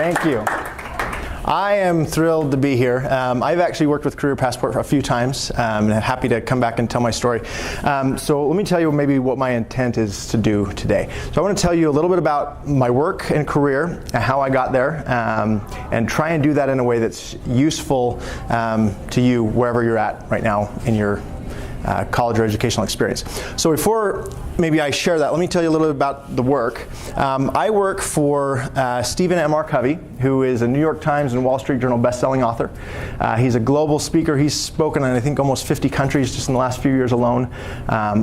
Thank you. I am thrilled to be here. I've actually worked with Career Passport a few times, and I'm happy to come back and tell my story. So let me tell you maybe what my intent is to do today. So I want to tell you a little bit about my work and career, and how I got there, and try and do that in a way that's useful to you wherever you're at right now in your college or educational experience. So before maybe I share that, let me tell you a little bit about the work. I work for Stephen M.R. Covey, who is a New York Times and Wall Street Journal best-selling author. He's a global speaker. He's spoken in, I think, almost 50 countries just in the last few years alone,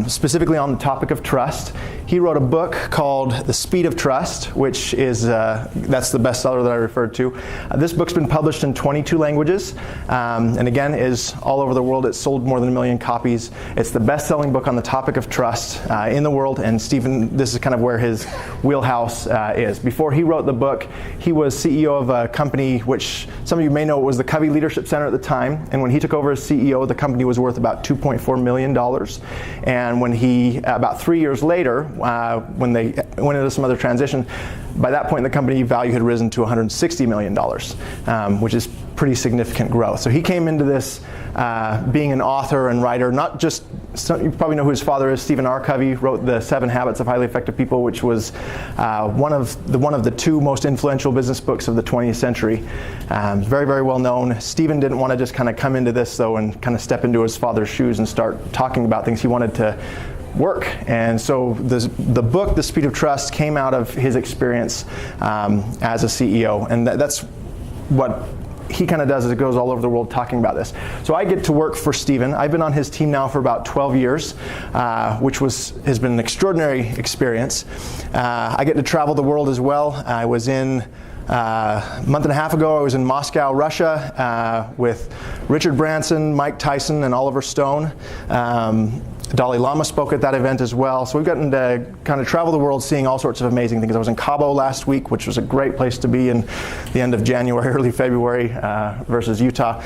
specifically on the topic of trust. He wrote a book called The Speed of Trust, which is, that's the bestseller that I referred to. This book's been published in 22 languages, and again, is all over the world. It's sold more than 1 million copies. It's the best-selling book on the topic of trust in the world, and Stephen, this is kind of where his wheelhouse is. Before he wrote the book, he was CEO of a company which some of you may know was the Covey Leadership Center at the time, and when he took over as CEO, the company was worth about $2.4 million. And when he, about 3 years later, when they went into some other transition, by that point the company value had risen to $160 million, which is pretty significant growth. So he came into this being an author and writer, not just, you probably know who his father is. Stephen R. Covey wrote The 7 Habits of Highly Effective People, which was one of the 2 most influential business books of the 20th century. Very, very well known. Stephen didn't want to just kind of come into this though and kind of step into his father's shoes and start talking about things. He wanted to work. And so the book, The Speed of Trust, came out of his experience as a CEO. And that's what he kind of does, is it goes all over the world talking about this. So I get to work for Stephen. I've been on his team now for about 12 years, which has been an extraordinary experience. I get to travel the world as well. I was in a month and a half ago, I was in Moscow, Russia, with Richard Branson, Mike Tyson, and Oliver Stone. Dalai Lama spoke at that event as well. So we've gotten to kind of travel the world seeing all sorts of amazing things. I was in Cabo last week, which was a great place to be in the end of January, early February versus Utah.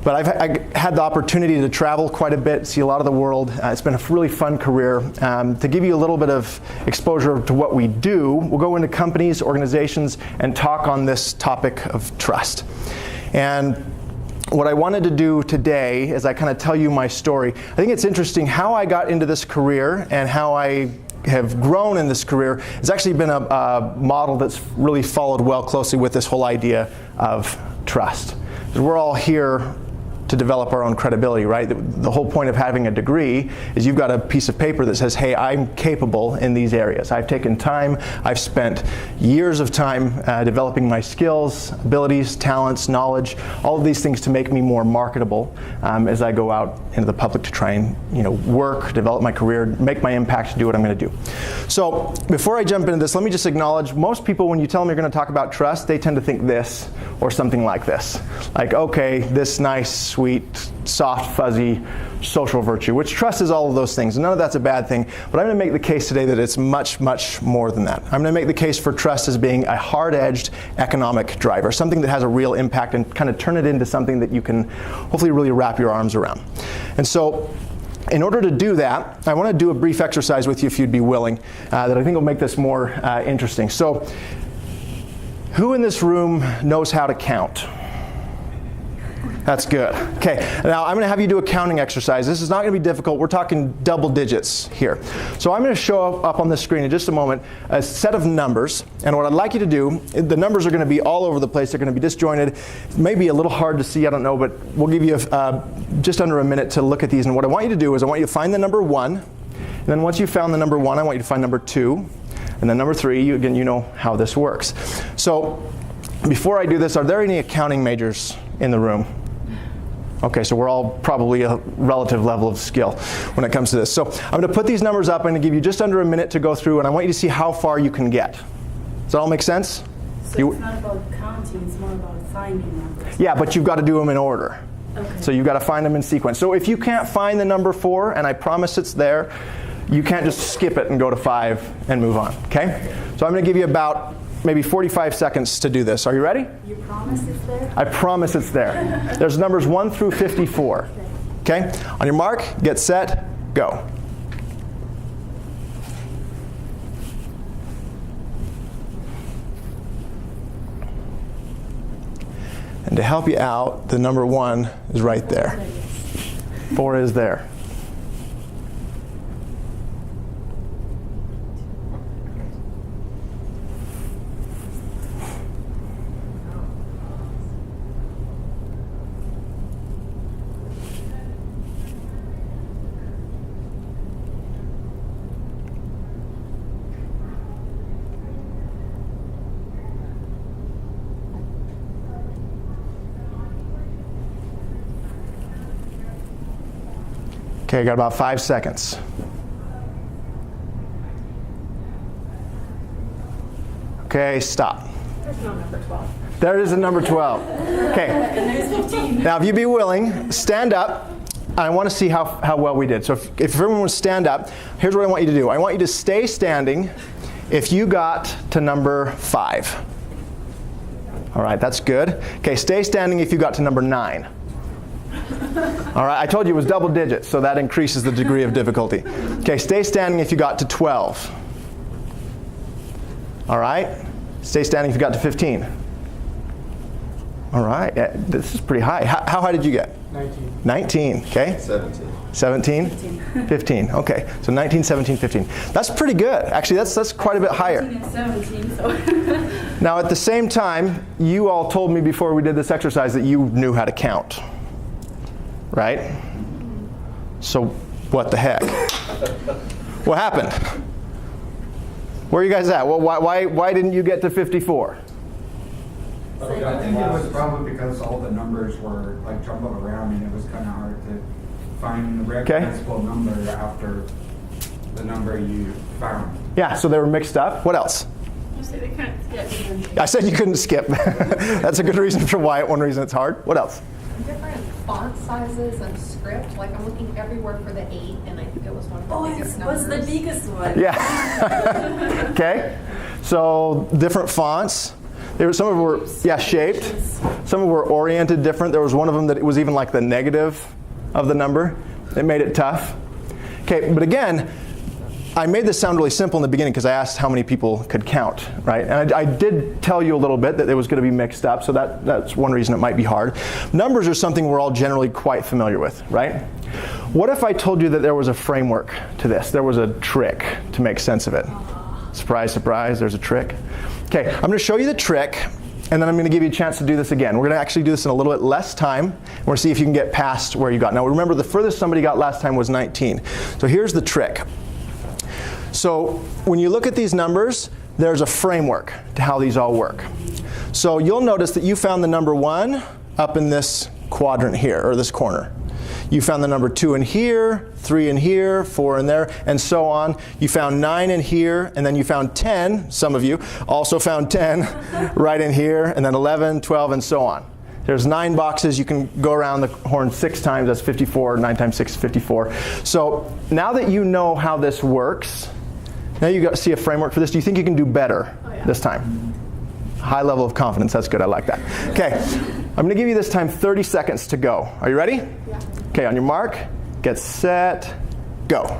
But I had the opportunity to travel quite a bit, see a lot of the world. It's been a really fun career. To give you a little bit of exposure to what we do, we'll go into companies, organizations, and talk on this topic of trust. And what I wanted to do today is I kind of tell you my story. I think it's interesting how I got into this career and how I have grown in this career. It's actually been a model that's really followed well closely with this whole idea of trust. Because we're all here to develop our own credibility, right? The whole point of having a degree is you've got a piece of paper that says, hey, I'm capable in these areas. I've taken time, I've spent years of time developing my skills, abilities, talents, knowledge, all of these things to make me more marketable as I go out into the public to try and work, develop my career, make my impact, do what I'm going to do. So before I jump into this, let me just acknowledge most people, when you tell them you're going to talk about trust, they tend to think this or something like this. Like, okay, this nice, sweet, soft, fuzzy social virtue, which trust is all of those things. And none of that's a bad thing. But I'm going to make the case today that it's much, much more than that. I'm going to make the case for trust as being a hard-edged economic driver, something that has a real impact, and kind of turn it into something that you can hopefully really wrap your arms around. And so in order to do that, I want to do a brief exercise with you, if you'd be willing, that I think will make this more interesting. So who in this room knows how to count? That's good. Okay, now I'm going to have you do a counting exercise. This is not going to be difficult. We're talking double digits here. So I'm going to show up on the screen in just a moment a set of numbers. And what I'd like you to do, the numbers are going to be all over the place. They're going to be disjointed. It may be a little hard to see, I don't know, but we'll give you just under a minute to look at these. And what I want you to do is I want you to find the number 1. And then once you've found the number 1, I want you to find number 2. And then number 3, again, you know how this works. So before I do this, are there any accounting majors in the room? Okay, so we're all probably a relative level of skill when it comes to this. So I'm going to put these numbers up. I'm going to give you just under a minute to go through, and I want you to see how far you can get. Does that all make sense? So it's not about counting, it's more about finding numbers. Yeah, but you've got to do them in order. Okay. So you've got to find them in sequence. So if you can't find the number 4, and I promise it's there, you can't just skip it and go to 5 and move on, okay? So I'm going to give you about maybe 45 seconds to do this. Are you ready? You promise it's there? I promise it's there. There's numbers 1 through 54. Okay? On your mark, get set, go. And to help you out, the number 1 is right there. 4 is there. Okay, got about 5 seconds. Okay, stop. There's no number 12. There is a number 12. Okay. Now, if you'd be willing, stand up. I want to see how well we did. So if everyone would stand up, here's what I want you to do. I want you to stay standing if you got to number 5. All right, that's good. Okay, stay standing if you got to number 9. All right, I told you it was double digits, so that increases the degree of difficulty. Okay, stay standing if you got to 12. All right, stay standing if you got to 15. All right, this is pretty high. How high did you get? 19. 19, okay. 17. 17? 15, okay. So 19, 17, 15. That's pretty good. Actually, that's quite a bit higher. 15 and 17, so. Now, at the same time, you all told me before we did this exercise that you knew how to count. Right? So, what the heck? What happened? Where are you guys at? Well, why didn't you get to 54? I think it was probably because all the numbers were like jumbled around and it was kind of hard to find the recognizable number after the number you found. Yeah, so they were mixed up. What else? You said they couldn't skip. I said you couldn't skip. That's a good reason for why. One reason it's hard. What else? Different font sizes and script. Like I'm looking everywhere for the 8, and I think it was one of the biggest numbers. What's the biggest one? Yeah. Okay. So different fonts. Some of them were shaped. Some of them were oriented different. There was one of them that it was even like the negative of the number. It made it tough. Okay, but again, I made this sound really simple in the beginning because I asked how many people could count, right? And I did tell you a little bit that it was going to be mixed up, so that's one reason it might be hard. Numbers are something we're all generally quite familiar with, right? What if I told you that there was a framework to this? There was a trick to make sense of it. Surprise, surprise, there's a trick. Okay, I'm going to show you the trick, and then I'm going to give you a chance to do this again. We're going to actually do this in a little bit less time. We're going to see if you can get past where you got. Now remember, the furthest somebody got last time was 19. So here's the trick. So when you look at these numbers, there's a framework to how these all work. So you'll notice that you found the number 1 up in this quadrant here, or this corner. You found the number 2 in here, 3 in here, 4 in there, and so on. You found 9 in here, and then you found 10, some of you also found 10 right in here, and then 11, 12, and so on. There's 9 boxes. You can go around the horn 6 times. That's 54. 9 times 6 is 54. So now that you know how this works, now you see a framework for this. Do you think you can do better this time? High level of confidence. That's good. I like that. Okay. I'm going to give you this time 30 seconds to go. Are you ready? Yeah. Okay, on your mark, get set, go.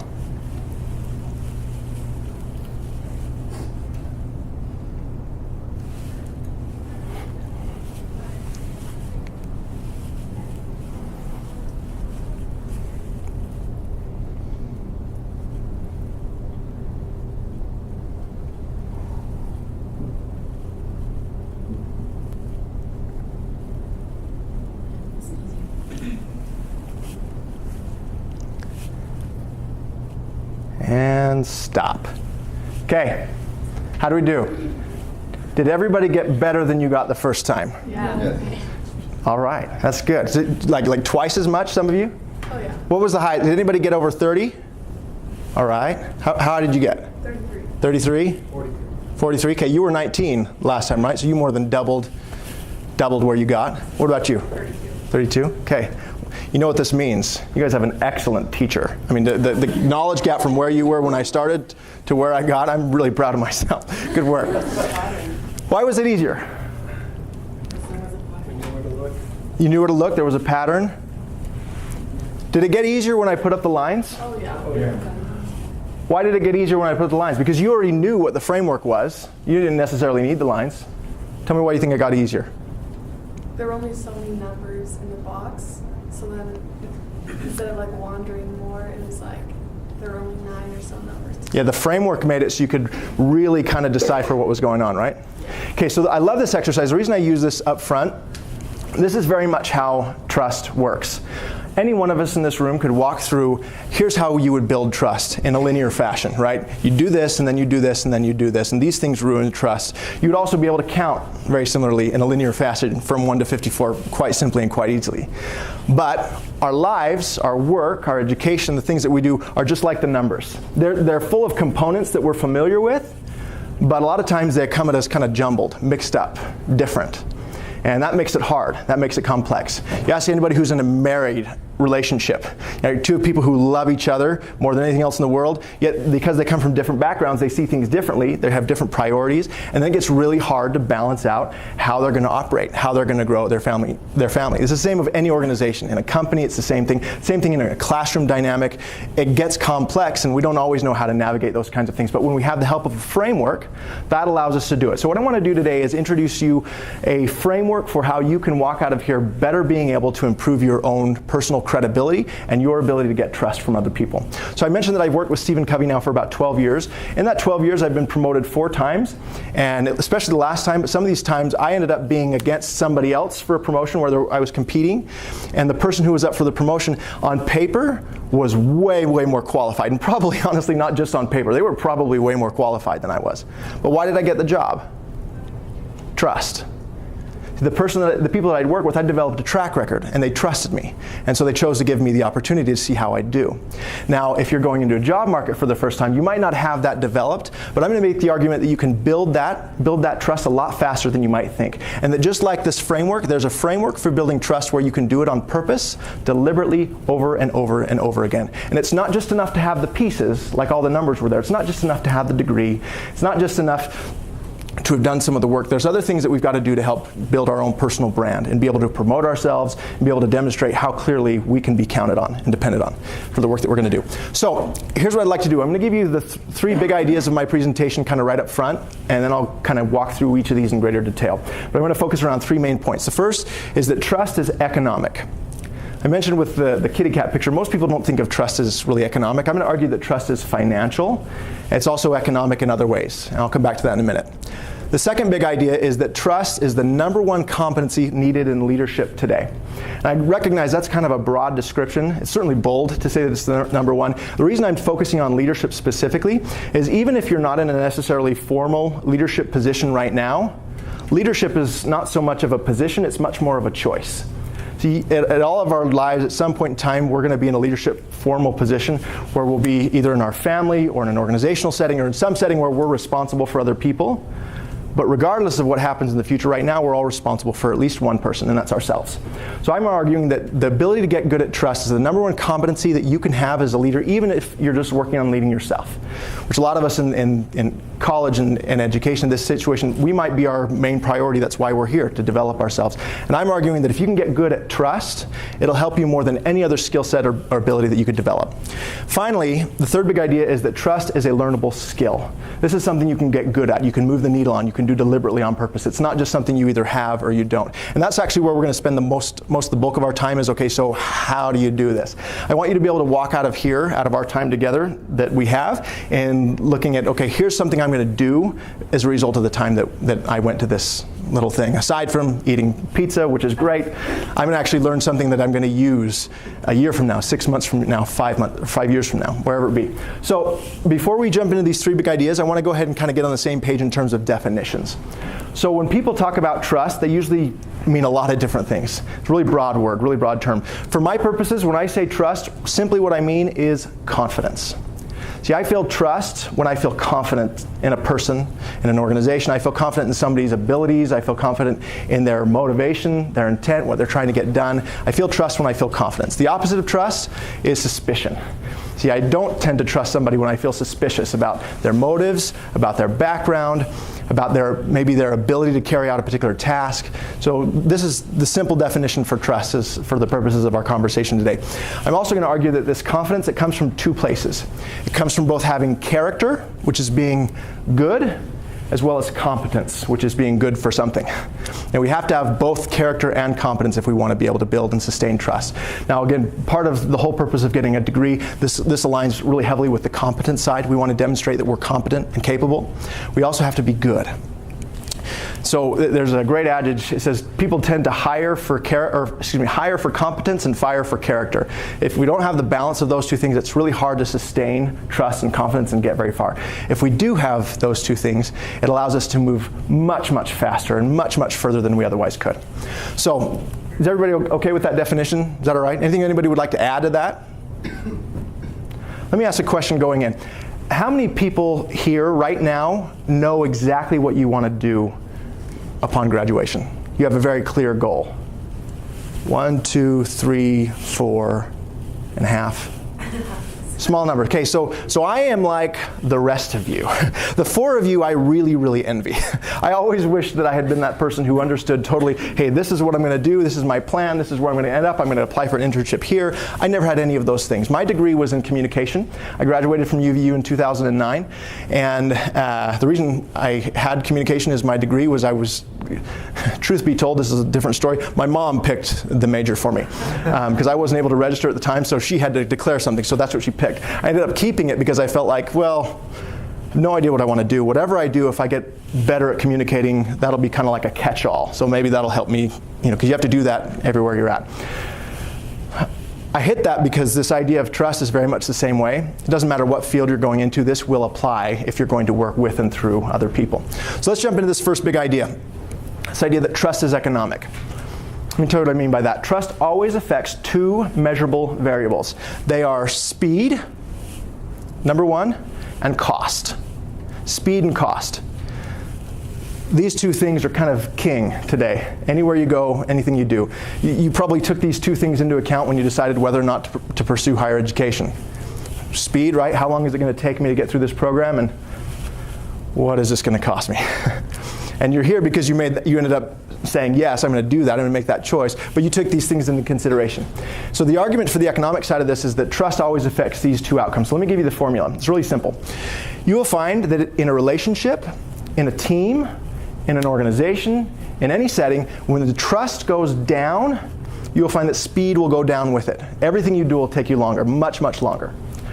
And stop. Okay, how do we do? Did everybody get better than you got the first time? Yeah. All right, that's good. Is it like twice as much, some of you? Oh yeah. What was the high? Did anybody get over 30? All right. How did you get? 33. 33? 43. 43. Okay, you were 19 last time, right? So you more than doubled where you got. What about you? 32. 32? Okay. You know what this means. You guys have an excellent teacher. I mean, the knowledge gap from where you were when I started to where I got, I'm really proud of myself. Good work. Why was it easier? You knew where to look. There was a pattern. Did it get easier when I put up the lines? Oh yeah. Why did it get easier when I put up the lines? Because you already knew what the framework was. You didn't necessarily need the lines. Tell me why you think it got easier. there were only so many numbers in the box, so then instead of like wandering more, it was like there were only 9 or so numbers. Yeah, the framework made it so you could really kind of decipher what was going on, right? Okay, so I love this exercise. The reason I use this up front, this is very much how trust works. Any one of us in this room could walk through, here's how you would build trust in a linear fashion, right? You do this, and then you do this, and then you do this, and these things ruin trust. You would also be able to count very similarly in a linear fashion from 1 to 54 quite simply and quite easily. But our lives, our work, our education, the things that we do are just like the numbers. They're full of components that we're familiar with, but a lot of times they come at us kind of jumbled, mixed up, different. And that makes it hard. That makes it complex. You ask anybody who's in a married relationship, two people who love each other more than anything else in the world, yet because they come from different backgrounds, they see things differently, they have different priorities, and then it gets really hard to balance out how they're going to operate, how they're going to grow their family. It's the same of any organization. In a company, it's the same thing. Same thing in a classroom dynamic. It gets complex, and we don't always know how to navigate those kinds of things. But when we have the help of a framework, that allows us to do it. So what I want to do today is introduce you a framework for how you can walk out of here better being able to improve your own personal credibility and your ability to get trust from other people. So I mentioned that I've worked with Stephen Covey now for about 12 years. In that 12 years, I've been promoted 4 times, and especially the last time, but some of these times I ended up being against somebody else for a promotion where I was competing, and the person who was up for the promotion on paper was way, way more qualified, and probably honestly not just on paper. They were probably way more qualified than I was. But why did I get the job? Trust. The people that I'd worked with, I'd developed a track record, and they trusted me. And so they chose to give me the opportunity to see how I'd do. Now, if you're going into a job market for the first time, you might not have that developed, but I'm going to make the argument that you can build that trust a lot faster than you might think. And that just like this framework, there's a framework for building trust where you can do it on purpose, deliberately, over and over and over again. And it's not just enough to have the pieces, like all the numbers were there. It's not just enough to have the degree. It's not just enough to have done some of the work. There's other things that we've got to do to help build our own personal brand and be able to promote ourselves and be able to demonstrate how clearly we can be counted on and depended on for the work that we're going to do. So here's what I'd like to do. I'm going to give you the 3 big ideas of my presentation kind of right up front, and then I'll kind of walk through each of these in greater detail. But I'm going to focus around 3 main points. The first is that trust is economic. I mentioned with the kitty cat picture, most people don't think of trust as really economic. I'm going to argue that trust is financial. It's also economic in other ways, and I'll come back to that in a minute. The second big idea is that trust is the #1 competency needed in leadership today. And I recognize that's kind of a broad description. It's certainly bold to say that it's the #1. The reason I'm focusing on leadership specifically is even if you're not in a necessarily formal leadership position right now, leadership is not so much of a position, it's much more of a choice. See, at all of our lives, at some point in time, we're going to be in a leadership formal position where we'll be either in our family or in an organizational setting or in some setting where we're responsible for other people. But regardless of what happens in the future, right now we're all responsible for at least one person, and that's ourselves. So I'm arguing that the ability to get good at trust is the #1 competency that you can have as a leader, even if you're just working on leading yourself. Which a lot of us in college and education, in this situation, we might be our main priority. That's why we're here, to develop ourselves. And I'm arguing that if you can get good at trust, it'll help you more than any other skill set or ability that you could develop. Finally, the third big idea is that trust is a learnable skill. This is something you can get good at. You can move the needle on. You can do deliberately on purpose. It's not just something you either have or you don't. And that's actually where we're going to spend the bulk of our time is, okay, so how do you do this? I want you to be able to walk out of here, out of our time together that we have, and looking at, okay, here's something I'm going to do as a result of the time that I went to this little thing. Aside from eating pizza, which is great, I'm going to actually learn something that I'm going to use a year from now, 6 months from now, 5 years from now, wherever it be. So before we jump into these 3 big ideas, I want to go ahead and kind of get on the same page in terms of definitions. So when people talk about trust, they usually mean a lot of different things. It's a really broad word, really broad term. For my purposes, when I say trust, simply what I mean is confidence. See, I feel trust when I feel confident in a person, in an organization. I feel confident in somebody's abilities. I feel confident in their motivation, their intent, what they're trying to get done. I feel trust when I feel confidence. The opposite of trust is suspicion. See, I don't tend to trust somebody when I feel suspicious about their motives, about their background, about maybe their ability to carry out a particular task. So this is the simple definition for trust for the purposes of our conversation today. I'm also going to argue that this confidence, it comes from 2 places. It comes from both having character, which is being good, as well as competence, which is being good for something. And we have to have both character and competence if we want to be able to build and sustain trust. Now again, part of the whole purpose of getting a degree, this aligns really heavily with the competence side. We want to demonstrate that we're competent and capable. We also have to be good. So there's a great adage. It says people tend to hire for competence and fire for character. If we don't have the balance of those two things, it's really hard to sustain trust and confidence and get very far. If we do have those two things, it allows us to move much, much faster and much, much further than we otherwise could. So is everybody okay with that definition? Is that all right? Anything anybody would like to add to that? Let me ask a question going in. How many people here right now know exactly what you want to do upon graduation? You have a very clear goal. 1, 2, 3, 4 and a half. Small number. Okay, so I am like the rest of you. The 4 of you I really, really envy. I always wish that I had been that person who understood totally, hey, this is what I'm going to do, this is my plan, this is where I'm going to end up, I'm going to apply for an internship here. I never had any of those things. My degree was in communication. I graduated from UVU in 2009, and the reason I had communication as my degree was truth be told, this is a different story, my mom picked the major for me because I wasn't able to register at the time, so she had to declare something, so that's what she picked. I ended up keeping it because I felt like, well, I have no idea what I want to do. Whatever I do, if I get better at communicating, that'll be kind of like a catch-all. So maybe that'll help me, because you have to do that everywhere you're at. I hit that because this idea of trust is very much the same way. It doesn't matter what field you're going into, this will apply if you're going to work with and through other people. So let's jump into this first big idea. This idea that trust is economic. Let me tell you what I mean by that. Trust always affects 2 measurable variables. They are speed, number 1, and cost. Speed and cost. These 2 things are kind of king today. Anywhere you go, anything you do. You probably took these 2 things into account when you decided whether or not to pursue higher education. Speed, right? How long is it going to take me to get through this program? And what is this going to cost me? And you're here because you ended up saying, yes, I'm going to do that, I'm going to make that choice, but you took these things into consideration. So the argument for the economic side of this is that trust always affects these 2 outcomes. So let me give you the formula. It's really simple. You will find that in a relationship, in a team, in an organization, in any setting, when the trust goes down, you will find that speed will go down with it. Everything you do will take you longer, much, much longer.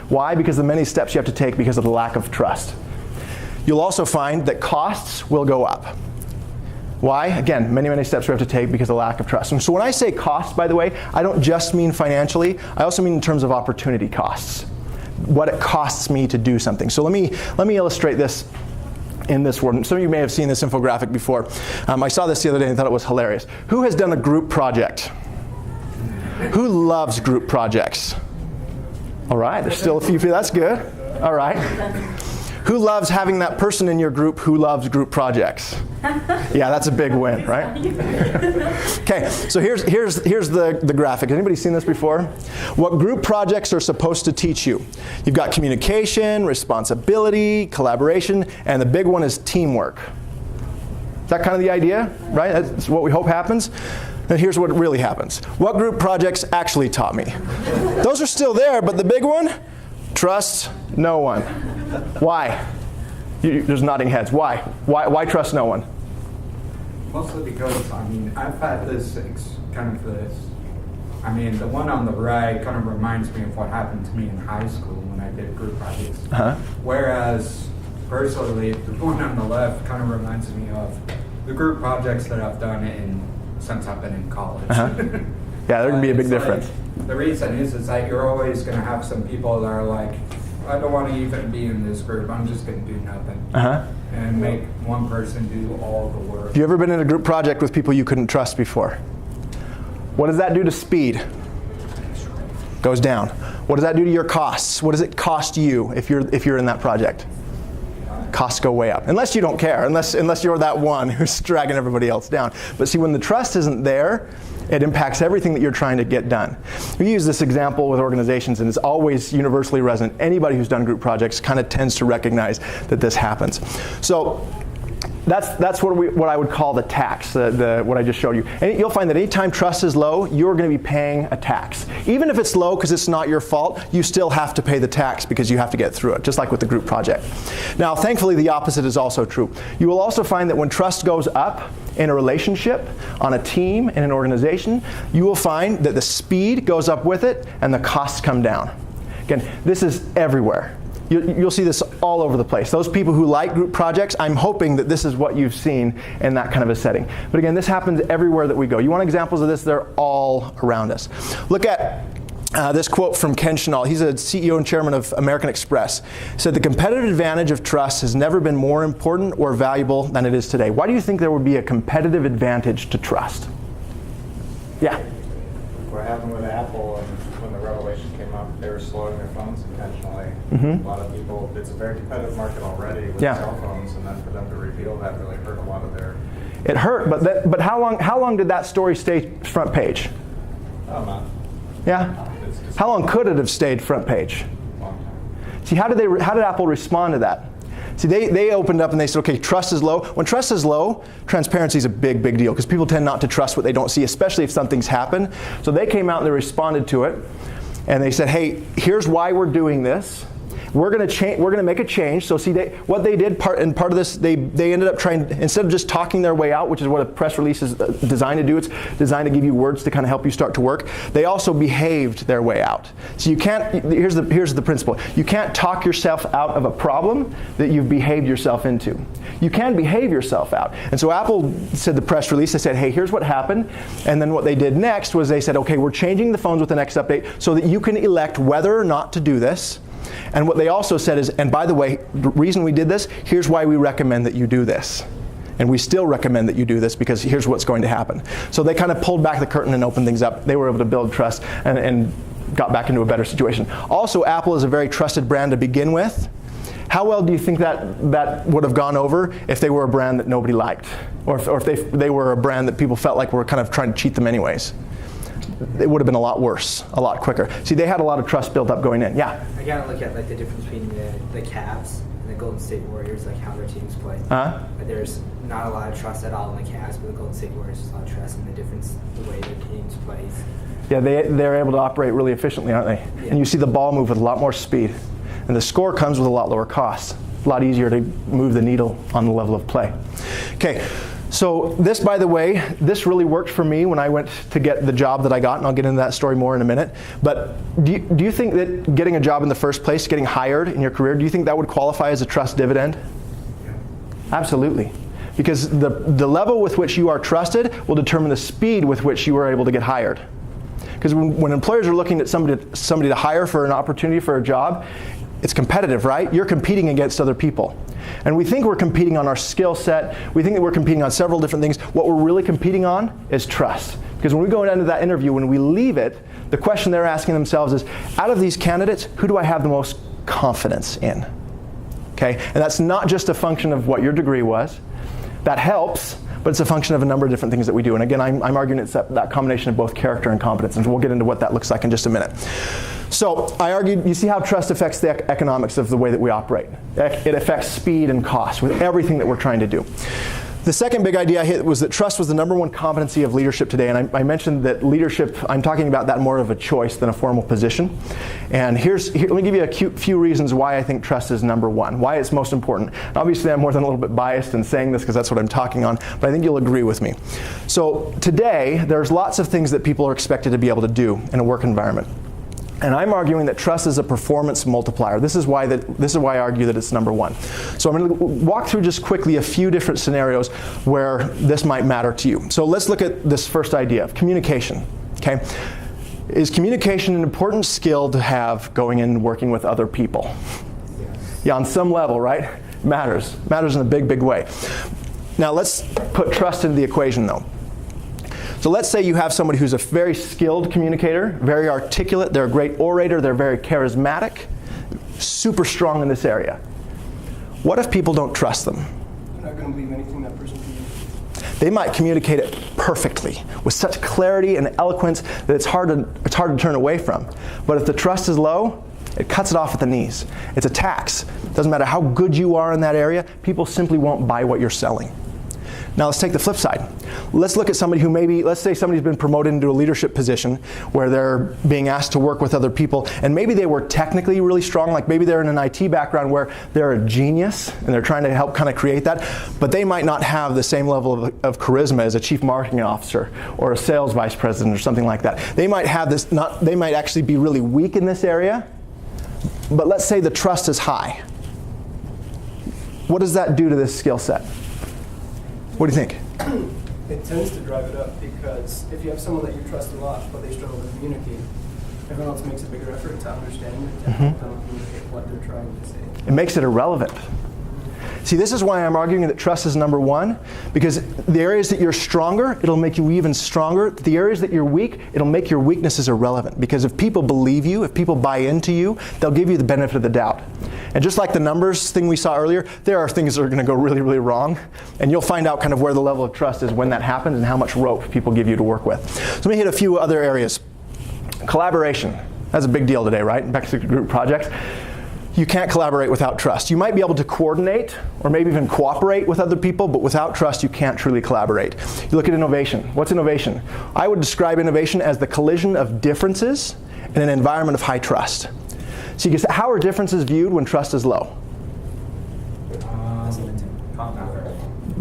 Why? Because of the many steps you have to take because of the lack of trust. You'll also find that costs will go up. Why? Again, many, many steps we have to take because of lack of trust. And so when I say costs, by the way, I don't just mean financially. I also mean in terms of opportunity costs. What it costs me to do something. So let me illustrate this in this word. Some of you may have seen this infographic before. I saw this the other day and thought it was hilarious. Who has done a group project? Who loves group projects? All right, there's still a few people. That's good. All right. Who loves having that person in your group who loves group projects? Yeah, that's a big win, right? Okay, so here's the graphic. Has anybody seen this before? What group projects are supposed to teach you. You've got communication, responsibility, collaboration, and the big one is teamwork. Is that kind of the idea, right? That's what we hope happens. And here's what really happens. What group projects actually taught me? Those are still there, but the big one? Trust no one. Why? There's nodding heads. Why? Why trust no one? Mostly because, I've had this the one on the right kind of reminds me of what happened to me in high school when I did group projects. Uh-huh. Whereas, personally, the one on the left kind of reminds me of the group projects that I've done since I've been in college. Uh-huh. Yeah, there can be a big difference. The reason is that you're always going to have some people that are like, I don't want to even be in this group. I'm just going to do nothing. Uh-huh. And make one person do all the work. Have you ever been in a group project with people you couldn't trust before? What does that do to speed? Goes down. What does that do to your costs? What does it cost you if you're in that project? Costs go way up. Unless you don't care. Unless you're that one who's dragging everybody else down. But see, when the trust isn't there, it impacts everything that you're trying to get done. We use this example with organizations, and it's always universally resonant. Anybody who's done group projects kind of tends to recognize that this happens. So That's what I would call the tax, what I just showed you. And you'll find that anytime trust is low, you're going to be paying a tax. Even if it's low because it's not your fault, you still have to pay the tax because you have to get through it, just like with the group project. Now, thankfully, the opposite is also true. You will also find that when trust goes up in a relationship, on a team, in an organization, you will find that the speed goes up with it and the costs come down. Again, this is everywhere. You'll see this all over the place. Those people who like group projects, I'm hoping that this is what you've seen in that kind of a setting. But again, this happens everywhere that we go. You want examples of this? They're all around us. Look at this quote from Ken Chenault. He's a CEO and chairman of American Express. He said, "The competitive advantage of trust has never been more important or valuable than it is today." Why do you think there would be a competitive advantage to trust? Yeah? What happened with Apple and when the revelation came up, they were slowing their phones intentionally. A lot of people, it's a very competitive market already with cell phones, and then for them to reveal that really hurt a lot of their... It hurt, but how long did that story stay front page? A month. Yeah? How long could it have stayed front page? Long time. See, how did Apple respond to that? See, they opened up and they said, okay, trust is low. When trust is low, transparency is a big, big deal because people tend not to trust what they don't see, especially if something's happened. So they came out and they responded to it. And they said, hey, here's why we're doing this. We're going to make a change. So see, what they did, part of this, they ended up trying, instead of just talking their way out, which is what a press release is designed to do, it's designed to give you words to kind of help you start to work. They also behaved their way out. So you can't, here's the principle. You can't talk yourself out of a problem that you've behaved yourself into. You can behave yourself out. And so Apple said the press release, they said, hey, here's what happened. And then what they did next was they said, okay, we're changing the phones with the next update so that you can elect whether or not to do this. And what they also said is, and by the way, the reason we did this, here's why we recommend that you do this. And we still recommend that you do this because here's what's going to happen. So they kind of pulled back the curtain and opened things up. They were able to build trust and got back into a better situation. Also, Apple is a very trusted brand to begin with. How well do you think that would have gone over if they were a brand that nobody liked? Or if they were a brand that people felt like were kind of trying to cheat them anyways? It would have been a lot worse, a lot quicker. See, they had a lot of trust built up going in. Yeah? I gotta look at like the difference between the Cavs and the Golden State Warriors, like how their teams play. There's not a lot of trust at all in the Cavs, but the Golden State Warriors, there's a lot of trust in the difference, the way their teams play. Yeah, they're able to operate really efficiently, aren't they? Yeah. And you see the ball move with a lot more speed. And the score comes with a lot lower cost. A lot easier to move the needle on the level of play. Okay. So this, by the way, this really worked for me when I went to get the job that I got, and I'll get into that story more in a minute. But do you think that getting a job in the first place, getting hired in your career, do you think that would qualify as a trust dividend? Yeah. Absolutely. Because the level with which you are trusted will determine the speed with which you are able to get hired. Because when employers are looking at somebody to hire for an opportunity for a job, it's competitive, right? You're competing against other people. And we think we're competing on our skill set. We think that we're competing on several different things. What we're really competing on is trust. Because when we go into that interview, when we leave it, the question they're asking themselves is, out of these candidates, who do I have the most confidence in? Okay? And that's not just a function of what your degree was. That helps, but it's a function of a number of different things that we do. And again, I'm arguing it's that combination of both character and competence. And we'll get into what that looks like in just a minute. So I argued, you see how trust affects the economics of the way that we operate. It affects speed and cost with everything that we're trying to do. The second big idea I hit was that trust was the number one competency of leadership today. And I mentioned that leadership, I'm talking about that more of a choice than a formal position. And let me give you a few reasons why I think trust is number one, why it's most important. And obviously, I'm more than a little bit biased in saying this because that's what I'm talking on, but I think you'll agree with me. So today, there's lots of things that people are expected to be able to do in a work environment. And I'm arguing that trust is a performance multiplier. This is why I argue that it's number one. So I'm going to walk through just quickly a few different scenarios where this might matter to you. So let's look at this first idea of communication. Okay? Is communication an important skill to have going in and working with other people? Yes. Yeah, on some level, right? Matters. Matters in a big, big way. Now let's put trust into the equation though. So let's say you have somebody who's a very skilled communicator, very articulate, they're a great orator, they're very charismatic, super strong in this area. What if people don't trust them? They're not going to believe anything that person communicates. They might communicate it perfectly, with such clarity and eloquence that it's hard to turn away from. But if the trust is low, It cuts it off at the knees. It's a tax. It doesn't matter how good you are in that area, people simply won't buy what you're selling. Now let's take the flip side. Let's look at somebody who let's say somebody's been promoted into a leadership position where they're being asked to work with other people, and maybe they were technically really strong, like maybe they're in an IT background where they're a genius and they're trying to help kind of create that, but they might not have the same level of charisma as a chief marketing officer or a sales vice president or something like that. They might have this, they might actually be really weak in this area, but let's say the trust is high. What does that do to this skill set? What do you think? It tends to drive it up because if you have someone that you trust a lot, but they struggle to communicate, everyone else makes a bigger effort to understand it, to help them communicate what they're trying to say. It makes it irrelevant. See, this is why I'm arguing that trust is number one, because the areas that you're stronger, it'll make you even stronger. The areas that you're weak, it'll make your weaknesses irrelevant. Because if people believe you, if people buy into you, they'll give you the benefit of the doubt. And just like the numbers thing we saw earlier, there are things that are going to go really, really wrong. And you'll find out kind of where the level of trust is when that happens and how much rope people give you to work with. So let me hit a few other areas. Collaboration. That's a big deal today, right? Back to group projects. You can't collaborate without trust. You might be able to coordinate or maybe even cooperate with other people, but without trust, you can't truly collaborate. You look at innovation. What's innovation? I would describe innovation as the collision of differences in an environment of high trust. So you can say, how are differences viewed when trust is low?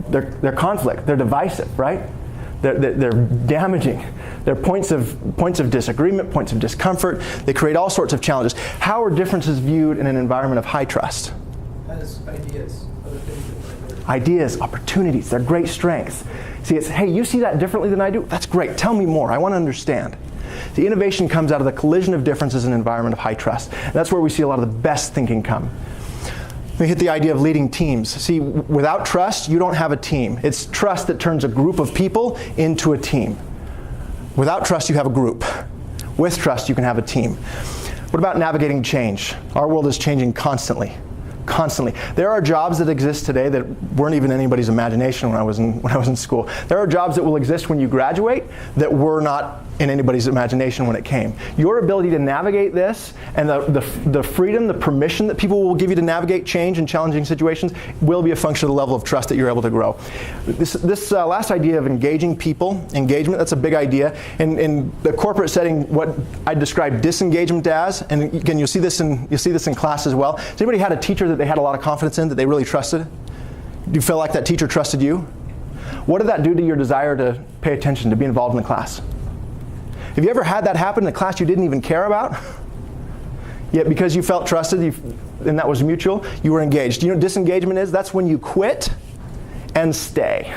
They're conflict. They're divisive, right? They're damaging. They're points of disagreement, points of discomfort. They create all sorts of challenges. How are differences viewed in an environment of high trust? As ideas, other things that Ideas, opportunities, they're great strengths. See, it's, hey, you see that differently than I do? That's great. Tell me more. I want to understand. The innovation comes out of the collision of differences in an environment of high trust. And that's where we see a lot of the best thinking come. We hit the idea of leading teams. See, without trust, you don't have a team. It's trust that turns a group of people into a team. Without trust, you have a group. With trust, you can have a team. What about navigating change? Our world is changing constantly. Constantly. There are jobs that exist today that weren't even anybody's imagination when I was in school. There are jobs that will exist when you graduate that were not in anybody's imagination when it came. Your ability to navigate this and the freedom, the permission that people will give you to navigate change in challenging situations will be a function of the level of trust that you're able to grow. This last idea of engaging people, engagement, that's a big idea. In the corporate setting, what I describe disengagement as, and again, you'll see this in class as well. Has anybody had a teacher that they had a lot of confidence in, that they really trusted? Do you feel like that teacher trusted you? What did that do to your desire to pay attention, to be involved in the class? Have you ever had that happen in a class you didn't even care about? Yet because you felt trusted and that was mutual, you were engaged. Do you know what disengagement is? That's when you quit and stay.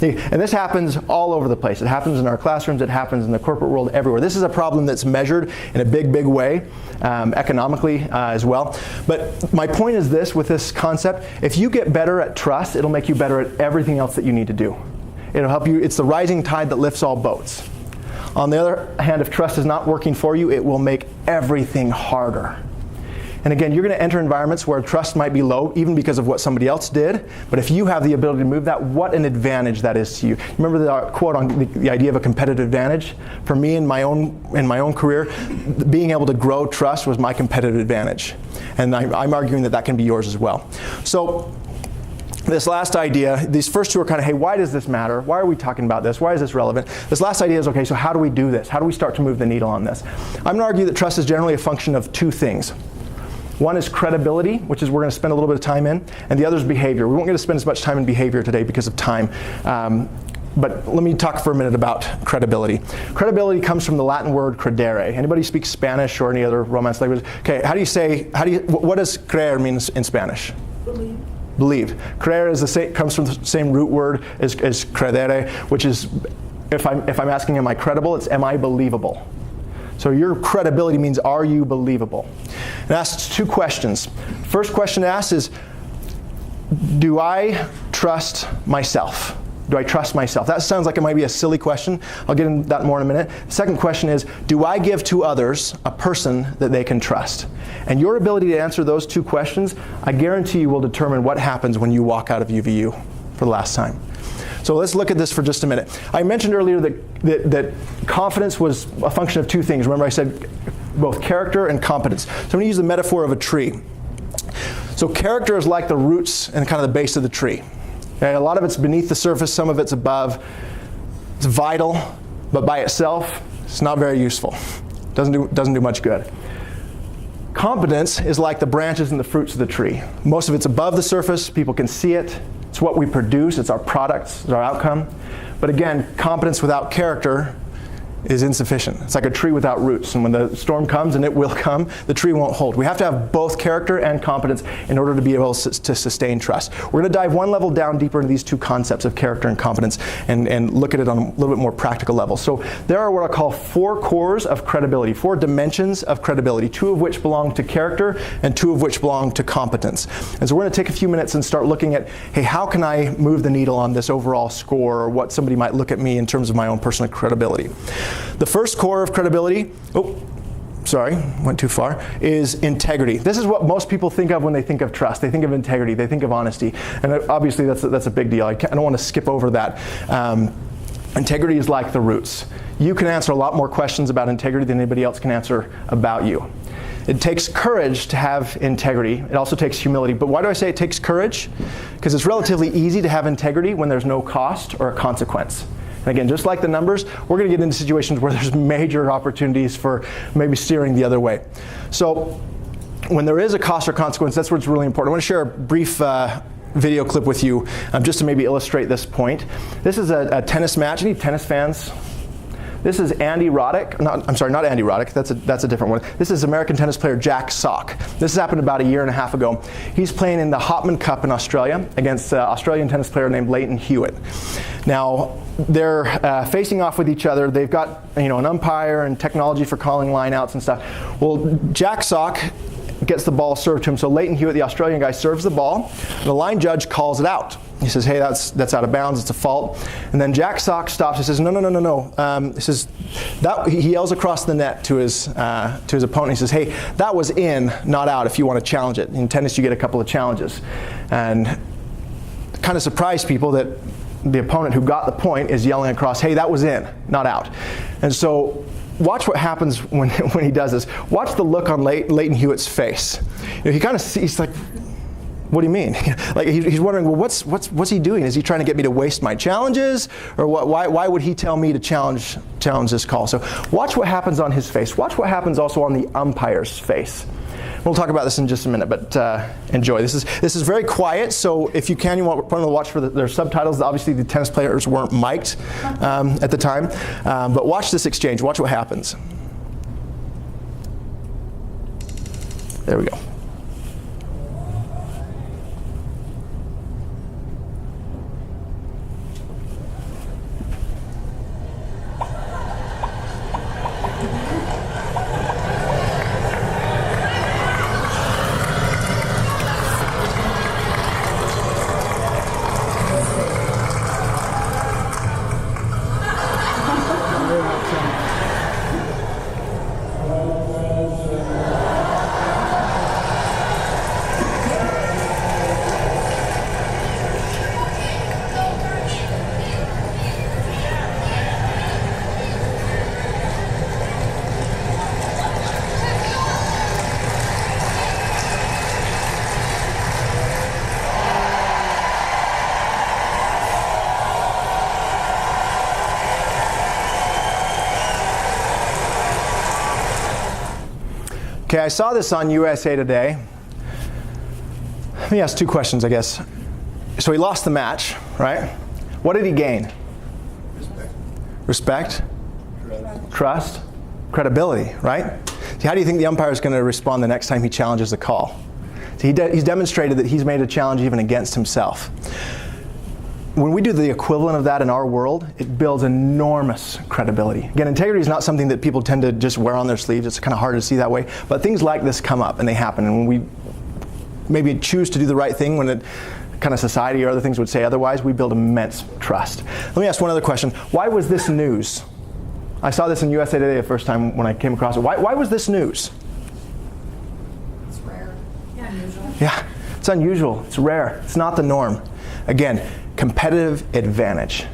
And this happens all over the place. It happens in our classrooms. It happens in the corporate world, everywhere. This is a problem that's measured in a big, big way, economically as well. But my point is this with this concept. If you get better at trust, it'll make you better at everything else that you need to do. It'll help you. It's the rising tide that lifts all boats. On the other hand, if trust is not working for you, it will make everything harder. And again, you're going to enter environments where trust might be low, even because of what somebody else did. But if you have the ability to move that, what an advantage that is to you. Remember the quote on the idea of a competitive advantage? For me, in my own career, being able to grow trust was my competitive advantage. And I'm arguing that that can be yours as well. So this last idea, these first two are kind of, hey, why does this matter? Why are we talking about this? Why is this relevant? This last idea is, okay, so how do we do this? How do we start to move the needle on this? I'm going to argue that trust is generally a function of two things. One is credibility, which is we're going to spend a little bit of time in, and the other is behavior. We won't get to spend as much time in behavior today because of time. But let me talk for a minute about credibility. Credibility comes from the Latin word credere. Anybody speak Spanish or any other Romance language? Okay, what does creer mean in Spanish? Believe. Creer comes from the same root word as credere, which is, if I'm asking, am I credible? It's, am I believable? So your credibility means, are you believable? It asks two questions. First question it asks is, do I trust myself? Do I trust myself? That sounds like it might be a silly question. I'll get into that more in a minute. The second question is, do I give to others a person that they can trust? And your ability to answer those two questions, I guarantee you, will determine what happens when you walk out of UVU for the last time. So let's look at this for just a minute. I mentioned earlier that confidence was a function of two things. Remember I said both character and competence. So I'm going to use the metaphor of a tree. So character is like the roots and kind of the base of the tree. Okay, a lot of it's beneath the surface, some of it's above. It's vital, but by itself, it's not very useful. Doesn't do much good. Competence is like the branches and the fruits of the tree. Most of it's above the surface, people can see it. It's what we produce, it's our products, it's our outcome. But again, competence without character is insufficient. It's like a tree without roots, and when the storm comes, and it will come, the tree won't hold. We have to have both character and competence in order to be able to sustain trust. We're going to dive one level down deeper into these two concepts of character and competence and look at it on a little bit more practical level. So there are what I call 4 cores of credibility, 4 dimensions of credibility, 2 of which belong to character and 2 of which belong to competence. And so we're going to take a few minutes and start looking at, hey, how can I move the needle on this overall score, or what somebody might look at me in terms of my own personal credibility. The first core of credibility, went too far, is integrity. This is what most people think of when they think of trust. They think of integrity, they think of honesty. And obviously that's a big deal. I don't want to skip over that. Integrity is like the roots. You can answer a lot more questions about integrity than anybody else can answer about you. It takes courage to have integrity. It also takes humility. But why do I say it takes courage? Because it's relatively easy to have integrity when there's no cost or a consequence. And again, just like the numbers, we're going to get into situations where there's major opportunities for maybe steering the other way. So when there is a cost or consequence, that's where it's really important. I want to share a brief video clip with you just to maybe illustrate this point. This is a tennis match. Any tennis fans? This is Andy Roddick. Not Andy Roddick. That's a different one. This is American tennis player Jack Sock. This has happened about a year and a half ago. He's playing in the Hopman Cup in Australia against an Australian tennis player named Lleyton Hewitt. Now, they're facing off with each other. They've got an umpire and technology for calling lineouts and stuff. Well, Jack Sock gets the ball served to him. So Lleyton Hewitt, the Australian guy, serves the ball. And the line judge calls it out. He says, hey, that's out of bounds. It's a fault. And then Jack Sock stops. He says, no. He says, he yells across the net to his opponent. He says, hey, that was in, not out, if you want to challenge it. In tennis, you get a couple of challenges. And kind of surprised people that the opponent who got the point is yelling across, hey, that was in, not out. And so watch what happens when he does this. Watch the look on Lleyton Hewitt's face. He kind of sees, like, what do you mean? Like he's wondering, well, what's he doing? Is he trying to get me to waste my challenges, or what? Why would he tell me to challenge this call? So watch what happens on his face. Watch what happens also on the umpire's face. We'll talk about this in just a minute, but enjoy. This is very quiet, so if you can, you want to watch for their subtitles. Obviously, the tennis players weren't mic'd at the time, but watch this exchange. Watch what happens. There we go. Okay, I saw this on USA Today. Let me ask 2 questions, I guess. So he lost the match, right? What did he gain? Respect? Trust? Credibility, right? See, how do you think the umpire is going to respond the next time he challenges a call? See, he's demonstrated that he's made a challenge even against himself. When we do the equivalent of that in our world, it builds enormous credibility. Again, integrity is not something that people tend to just wear on their sleeves. It's kind of hard to see that way. But things like this come up and they happen. And when we maybe choose to do the right thing when it kind of society or other things would say otherwise, we build immense trust. Let me ask one other question. Why was this news? I saw this in USA Today the first time when I came across it. Why was this news? It's rare. Yeah, unusual. Yeah, it's unusual. It's rare. It's not the norm. Again, competitive advantage.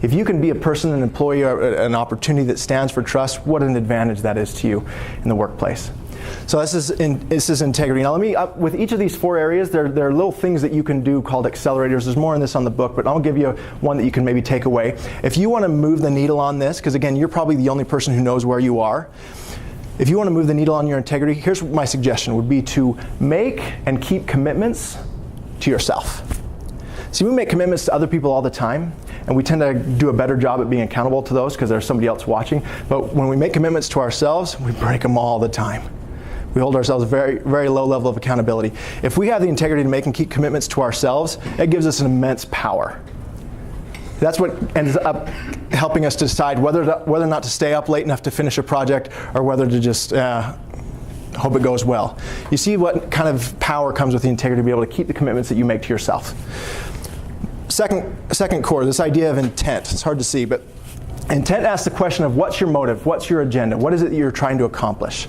If you can be a person, an employee, or an opportunity that stands for trust, what an advantage that is to you in the workplace. So this is integrity. Now with each of these 4 areas, there are little things that you can do called accelerators. There's more on this on the book, but I'll give you one that you can maybe take away. If you want to move the needle on this, because again, you're probably the only person who knows where you are. If you want to move the needle on your integrity, here's my suggestion would be to make and keep commitments to yourself. See, we make commitments to other people all the time, and we tend to do a better job at being accountable to those because there's somebody else watching. But when we make commitments to ourselves, we break them all the time. We hold ourselves very, very low level of accountability. If we have the integrity to make and keep commitments to ourselves, it gives us an immense power. That's what ends up helping us decide whether or not to stay up late enough to finish a project or whether to just hope it goes well. You see what kind of power comes with the integrity to be able to keep the commitments that you make to yourself. Second core, this idea of intent. It's hard to see, but intent asks the question of what's your motive? What's your agenda? What is it that you're trying to accomplish?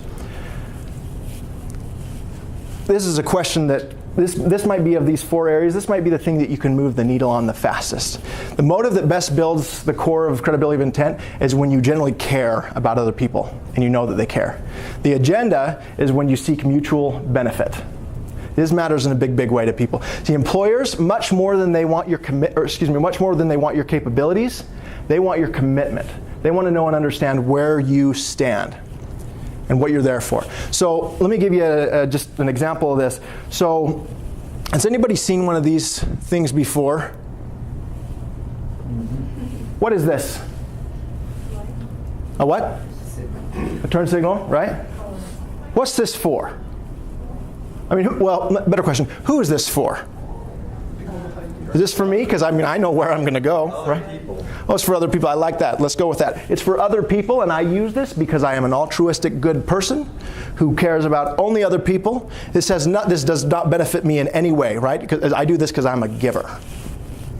This is a question that, this might be of these 4 areas, this might be the thing that you can move the needle on the fastest. The motive that best builds the core of credibility of intent is when you generally care about other people and you know that they care. The agenda is when you seek mutual benefit. This matters in a big, big way to people. See, employers, much more than they want your much more than they want your capabilities, they want your commitment. They want to know and understand where you stand and what you're there for. So let me give you just an example of this. So has anybody seen one of these things before? What is this? A what? A turn signal, right? What's this for? I mean, well, better question, who is this for? Is this for me? Because I mean, I know where I'm going to go, right? Oh, it's for other people. I like that. Let's go with that. It's for other people, and I use this because I am an altruistic, good person who cares about only other people. This does not benefit me in any way, right? Because I do this because I'm a giver.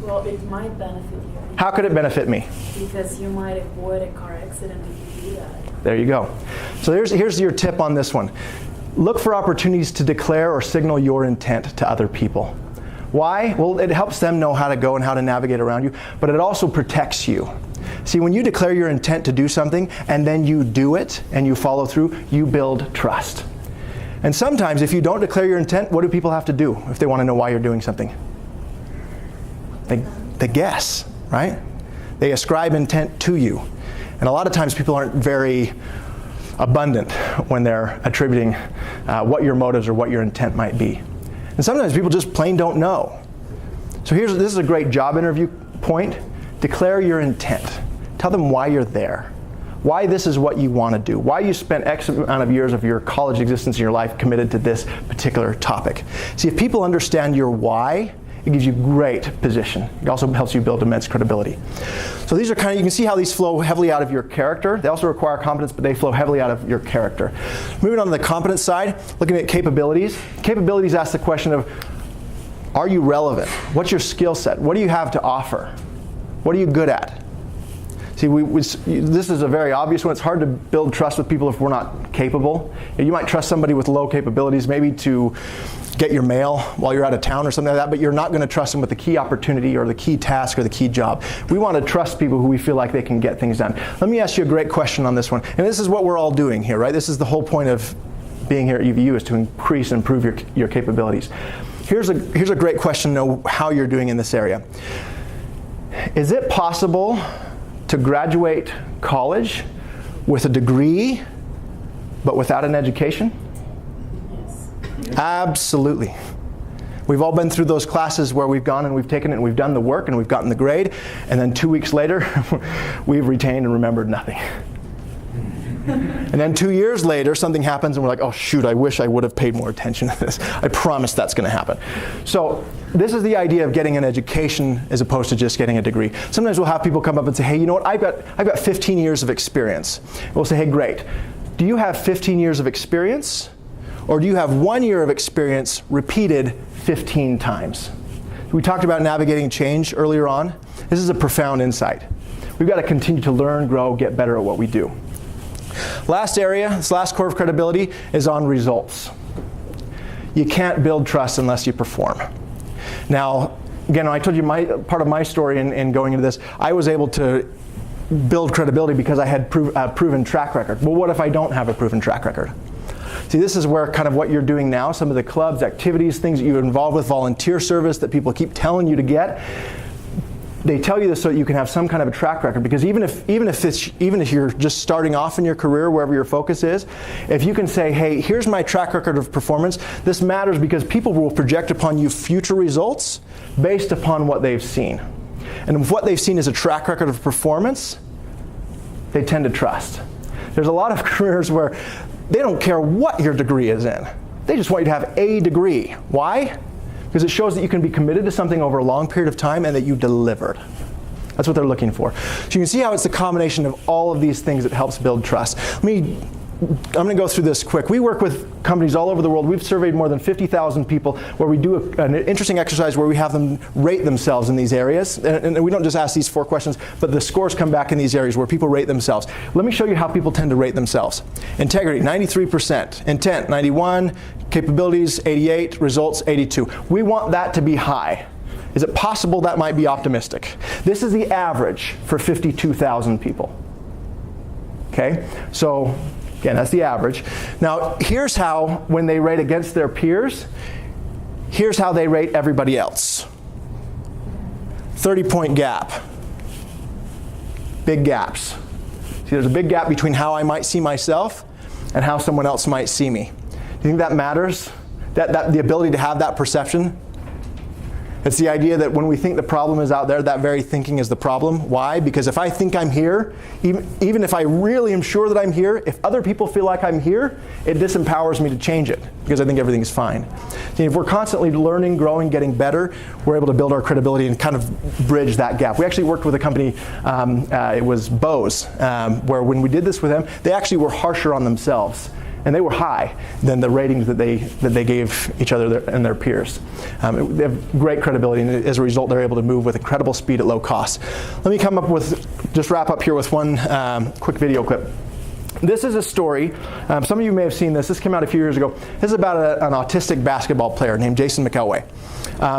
Well, it might benefit you. How could it benefit me? Because you might avoid a car accident if you do that. There you go. So here's your tip on this one. Look for opportunities to declare or signal your intent to other people. Why? Well, it helps them know how to go and how to navigate around you, but it also protects you. See, when you declare your intent to do something and then you do it and you follow through, you build trust. And sometimes if you don't declare your intent, what do people have to do if they want to know why you're doing something? They guess, right? They ascribe intent to you. And a lot of times people aren't very abundant when they're attributing what your motives or what your intent might be. And sometimes people just plain don't know. So this is a great job interview point. Declare your intent. Tell them why you're there. Why this is what you want to do. Why you spent X amount of years of your college existence in your life committed to this particular topic. See, if people understand your why, it gives you great position. It also helps you build immense credibility. So these are you can see how these flow heavily out of your character. They also require competence, but they flow heavily out of your character. Moving on to the competence side, looking at capabilities. Capabilities ask the question of, are you relevant? What's your skill set? What do you have to offer? What are you good at? See, this is a very obvious one. It's hard to build trust with people if we're not capable. You might trust somebody with low capabilities, maybe to get your mail while you're out of town or something like that, but you're not going to trust them with the key opportunity or the key task or the key job. We want to trust people who we feel like they can get things done. Let me ask you a great question on this one. And this is what we're all doing here, right? This is the whole point of being here at UVU, is to increase and improve your capabilities. Here's a great question to know how you're doing in this area. Is it possible to graduate college with a degree but without an education? Absolutely. We've all been through those classes where we've gone and we've taken it and we've done the work and we've gotten the grade, and then 2 weeks later we've retained and remembered nothing. And then 2 years later something happens and we're like, oh shoot, I wish I would have paid more attention to this. I promise that's going to happen. So this is the idea of getting an education as opposed to just getting a degree. Sometimes we'll have people come up and say, hey, you know what, I've got 15 years of experience. We'll say, hey, great. Do you have 15 years of experience? Or do you have 1 year of experience repeated 15 times? We talked about navigating change earlier on. This is a profound insight. We've got to continue to learn, grow, get better at what we do. Last area, this last core of credibility, is on results. You can't build trust unless you perform. Now, again, I told you part of my story in going into this, I was able to build credibility because I had proven track record. Well, what if I don't have a proven track record? See, this is where kind of what you're doing now, some of the clubs, activities, things that you're involved with, volunteer service that people keep telling you to get, they tell you this so that you can have some kind of a track record. Because even if you're just starting off in your career, wherever your focus is, if you can say, hey, here's my track record of performance, this matters because people will project upon you future results based upon what they've seen. And if what they've seen is a track record of performance, they tend to trust. There's a lot of careers where they don't care what your degree is in. They just want you to have a degree. Why? Because it shows that you can be committed to something over a long period of time and that you delivered. That's what they're looking for. So you can see how it's the combination of all of these things that helps build trust. I'm going to go through this quick. We work with companies all over the world. We've surveyed more than 50,000 people where we do an interesting exercise where we have them rate themselves in these areas. And we don't just ask these 4 questions, but the scores come back in these areas where people rate themselves. Let me show you how people tend to rate themselves. Integrity, 93%. Intent, 91. Capabilities, 88. Results, 82. We want that to be high. Is it possible that might be optimistic? This is the average for 52,000 people. Okay, so again, that's the average. Now, here's how, when they rate against their peers, here's how they rate everybody else. 30-point gap. Big gaps. See, there's a big gap between how I might see myself and how someone else might see me. Do you think that matters? That the ability to have that perception? It's the idea that when we think the problem is out there, that very thinking is the problem. Why? Because if I think I'm here, even if I really am sure that I'm here, if other people feel like I'm here, it disempowers me to change it because I think everything is fine. See, if we're constantly learning, growing, getting better, we're able to build our credibility and kind of bridge that gap. We actually worked with a company, it was Bose, where when we did this with them, they actually were harsher on themselves. And they were high than the ratings that they gave each other and their peers. They have great credibility, and as a result, they're able to move with incredible speed at low cost. Let me just wrap up here with one quick video clip. This is a story. Some of you may have seen this. This came out a few years ago. This is about an autistic basketball player named Jason McElway.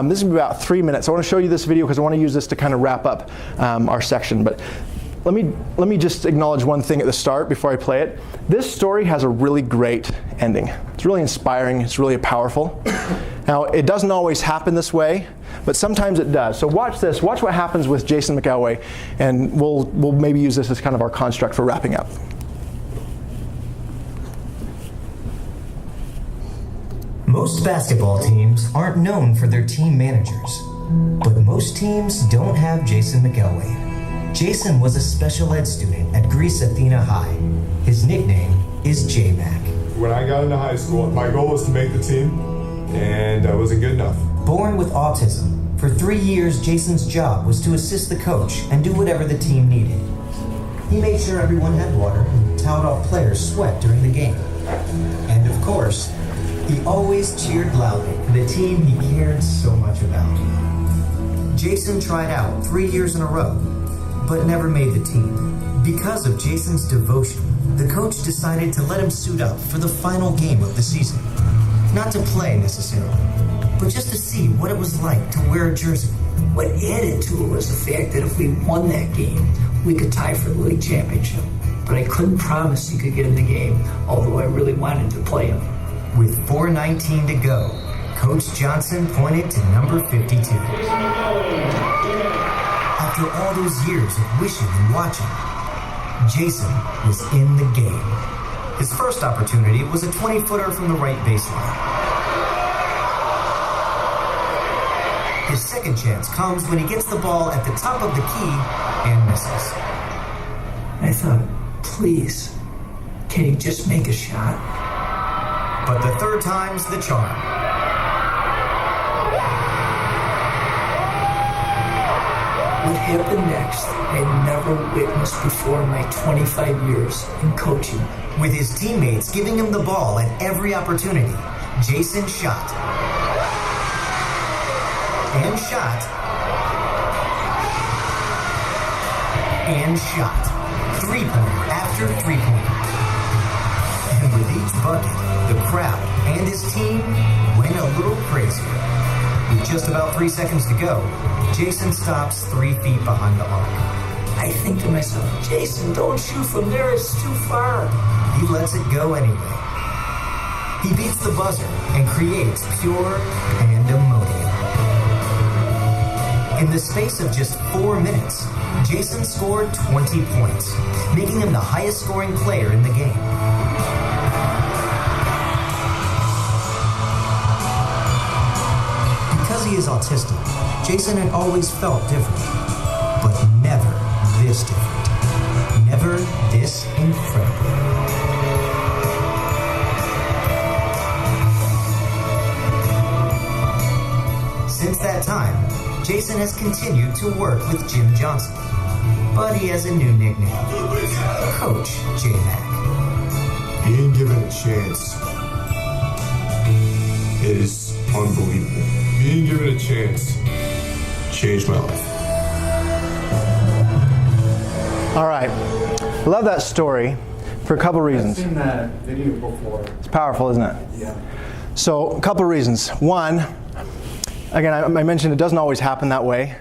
This is about 3 minutes. I want to show you this video because I want to use this to kind of wrap up our section. But let me just acknowledge one thing at the start before I play it. This story has a really great ending. It's really inspiring. It's really powerful. Now, it doesn't always happen this way, but sometimes it does. So watch this. Watch what happens with Jason McElway, and we'll maybe use this as kind of our construct for wrapping up. Most basketball teams aren't known for their team managers, but most teams don't have Jason McElway. Jason was a special ed student at Greece Athena High. His nickname is J-Mac. When I got into high school, my goal was to make the team, and I wasn't good enough. Born with autism, for 3 years, Jason's job was to assist the coach and do whatever the team needed. He made sure everyone had water and towed off players' sweat during the game. And of course, he always cheered loudly for the team he cared so much about. Jason tried out 3 years in a row, but never made the team. Because of Jason's devotion, the coach decided to let him suit up for the final game of the season. Not to play necessarily, but just to see what it was like to wear a jersey. What added to it was the fact that if we won that game, we could tie for the league championship. But I couldn't promise he could get in the game, although I really wanted to play him. With 4:19 to go, Coach Johnson pointed to number 52. After all those years of wishing and watching, Jason was in the game. His first opportunity was a 20-footer from the right baseline. His second chance comes when he gets the ball at the top of the key and misses. I thought, please, can he just make a shot? But the third time's the charm. What happened next, I never witnessed before in my 25 years in coaching. With his teammates giving him the ball at every opportunity, Jason shot. And shot. And shot. Three-pointer after three-pointer. And with each bucket, the crowd and his team went a little crazier. With just about 3 seconds to go, Jason stops 3 feet behind the arc. I think to myself, Jason, don't shoot from there, it's too far. He lets it go anyway. He beats the buzzer and creates pure pandemonium. In the space of just 4 minutes, Jason scored 20 points, making him the highest scoring player in the game. Because he is autistic, Jason had always felt different, but never this different. Never this incredible. Since that time, Jason has continued to work with Jim Johnson, but he has a new nickname, Coach J-Mac. Being given a chance is unbelievable. Being given a chance changed my life. All right. I love that story for a couple reasons. I've seen that video before. It's powerful, isn't it? Yeah. So, a couple reasons. One, again, I mentioned it doesn't always happen that way.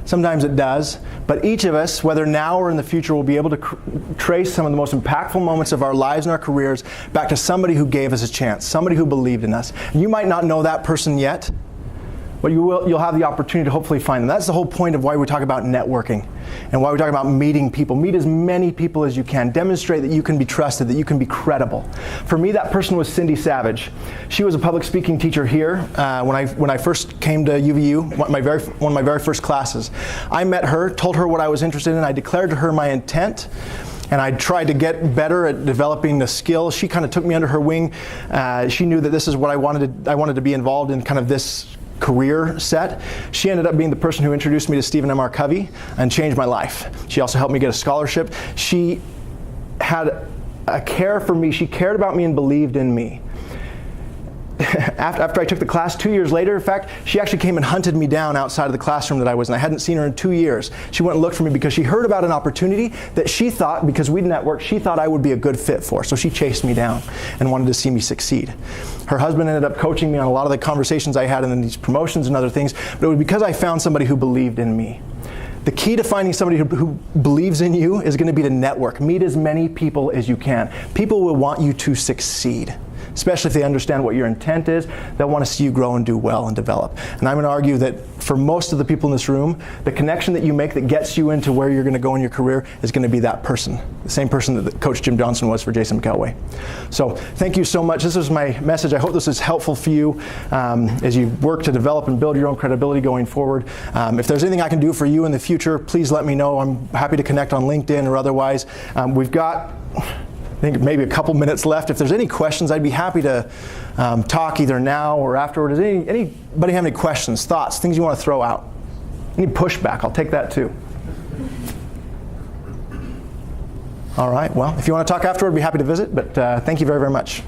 Sometimes it does. But each of us, whether now or in the future, will be able to trace some of the most impactful moments of our lives and our careers back to somebody who gave us a chance, somebody who believed in us. And you might not know that person yet, but you'll have the opportunity to hopefully find them. That's the whole point of why we talk about networking and why we talk about meeting people. Meet as many people as you can. Demonstrate that you can be trusted, that you can be credible. For me, that person was Cindy Savage. She was a public speaking teacher here when I first came to UVU, one of my very first classes. I met her, told her what I was interested in. I declared to her my intent, and I tried to get better at developing the skill. She kind of took me under her wing. She knew that this is what I wanted to be involved in, kind of this career set. She ended up being the person who introduced me to Stephen M.R. Covey and changed my life. She also helped me get a scholarship. She had a care for me. She cared about me and believed in me. After I took the class 2 years later, in fact, she actually came and hunted me down outside of the classroom that I was in. I hadn't seen her in 2 years. She went and looked for me because she heard about an opportunity that she thought, because we'd networked, she thought I would be a good fit for. So she chased me down and wanted to see me succeed. Her husband ended up coaching me on a lot of the conversations I had and these promotions and other things, but it was because I found somebody who believed in me. The key to finding somebody who believes in you is going to be to network. Meet as many people as you can. People will want you to succeed, especially if they understand what your intent is. They'll want to see you grow and do well and develop. And I'm going to argue that for most of the people in this room, the connection that you make that gets you into where you're going to go in your career is going to be that person, the same person that Coach Jim Johnson was for Jason McElway. So thank you so much. This was my message. I hope this is helpful for you as you work to develop and build your own credibility going forward. If there's anything I can do for you in the future, please let me know. I'm happy to connect on LinkedIn or otherwise. We've got, I think, maybe a couple minutes left. If there's any questions, I'd be happy to talk either now or afterward. Does anybody have any questions, thoughts, things you want to throw out? Any pushback? I'll take that too. All right. Well, if you want to talk afterward, I'd be happy to visit. But thank you very, very much.